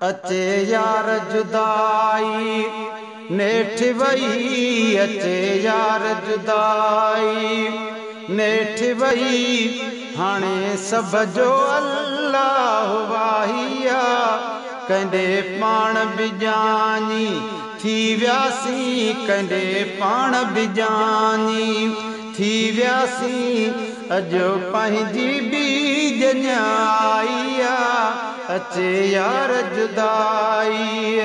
अचे यार जुदाई नेठ वई, अचे यार जुदाई नेठ वई। हाणे सब जो अल्लाह वाहिया, कंदे पाण बिजानी थी व्यासी, कंदे पाण बिजानी थी व्यासी। अजो पंहिंजी बीज न्याइया, अचे यार जुदाई।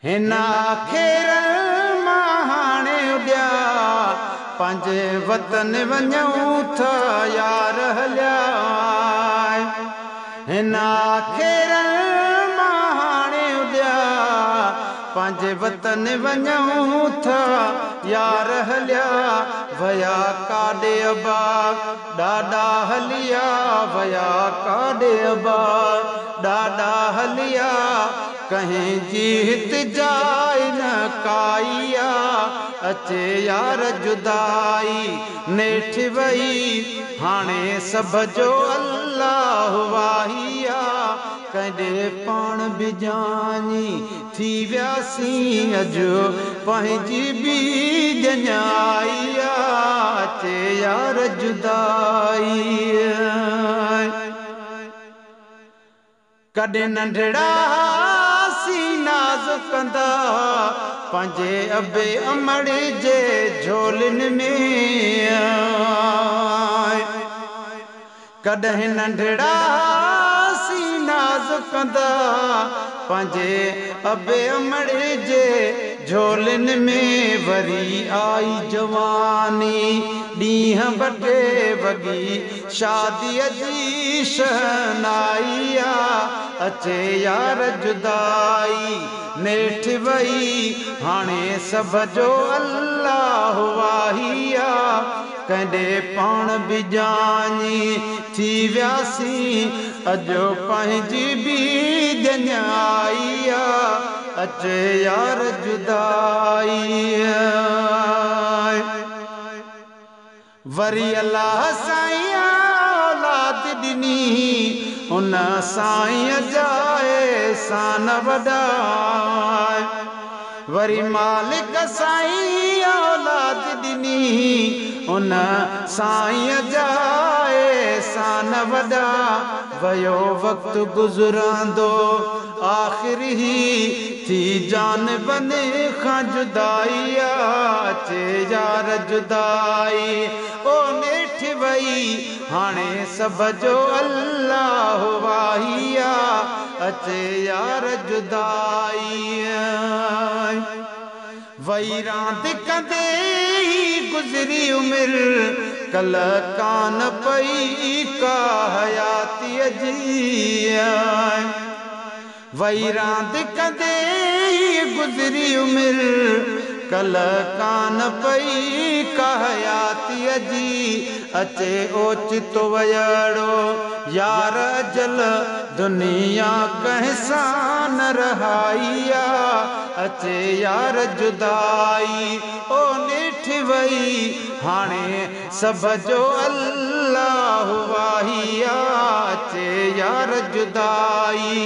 हिन आखेर मां हाणे उॾिया, पंहिंजे वतन वञूं था यार हलिया। हिन आखेर मां हाणे उॾिया, पंहिंजे वतन वञूं था यार हलिया। वया काॾे अबा ॾाॾा हलिया, वया काॾे अबा ॾाॾा हलिया। कंहिंजी हित जाइ न काइया, अचे यार जुदाई नेठ वई। हाणे सब जो अल्लाह वाहिया, कंदे पाण बिजानी थी व्यासी। अजो पंहिंजी बीज न्याइया, अचे यार जुदाई। कॾहिं नंढड़ा नाज़ुकंदा पंहिंजे अबे अमड़ जे झोलिन में। कॾहिं नंढड़ा नाज़ुकंदा पंहिंजे अबे अमड़ जे झोलिन में। वरी आई जवानी ॾींहं बटे वॻी शादीअ जी शहनाइया, अचे यार जुदाई नेठ वई। हाणे सब जो अल्लाह वाहिया, कंदे पाण बिजानी थी व्यासी। अजो पंहिंजी बीज न्याइया, अचे यार जुदाई। वरी अल्लाह साईं औलाद ॾिनी, उन साईं जा एहसान वॾा। वरी मालिक साईं औलाद ॾिनी, उन साईं जा एहसान वॾा। वयो वक़्त गुज़रांदो आख़िर ही थी जान बने खां जुदाइया, अचे यार जुदाई ओ नेठ वई। हाणे सब जो अल्लाह वाहिया, अचे यार जुदाई। वई रांद कंदे गुज़री उमिरि, कल कान पई का हयातीअ जी। वई रांद कंदे गुज़री उमिरि, कल कान पई का हयातीअ जी। अचे ओचितो वयड़ो यार अजल, दुनिया कंहिंसां न रहाइया, अचे यार जुदाई ओ नेठ वई। हाणे सब जो अल्लाह वाहिया, अचे यार जुदाई।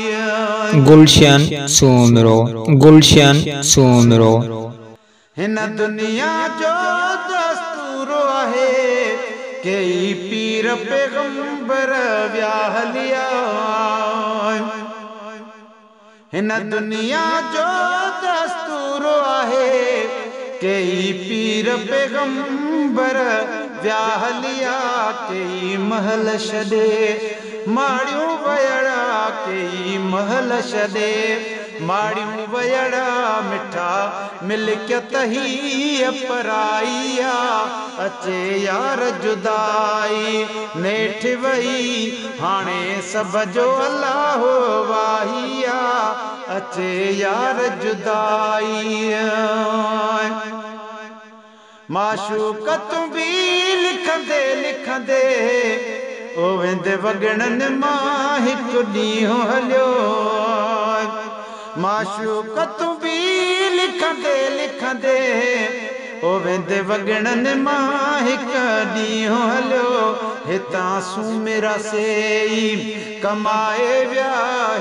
गुलशन सोमरो, गुलशन सोमरो। हिन दुनिया जो दस्तूर आहे, कई पीर पैगंबर विया हलिया। हिन दुनिया जो दस्तूर आहे, कई पीर पैगंबर विया हलिया। कई महल छॾे माड़ियूं वयड़ा, कई महल छॾे माड़ियूं वयड़ा। मिठा मिल्कियत ही पराइया, अचे यार जुदाई नेठ वई। हाणे सब जो अल्लाह वाहिया, अचे यार जुदाई। माशूक तूं बि लिखंदे लिखंदे, ओ वेंदे वॻड़नि मां हिकु ॾींहुं हलियो। माशूक तूं बि लिखंदे लिखंदे, ओ वेंदे वगणन मां हिक ॾींहुं हलियो हितां सूमिरा सेई कमाए विया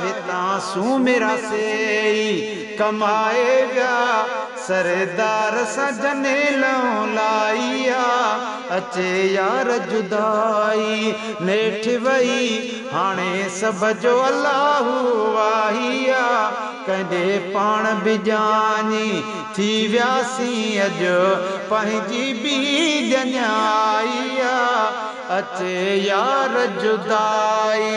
हितां सूमिरा सेई कमाए विया सरदार सां जनेलऊं लाइया अचे यार जुदाई नेठ वई हाणे सब जो अल्लाहु वाहिया कंदे पाण बिजानी थी व्यासीं अॼु पंहिंजी बि जञाइया अचे यार जुदाई।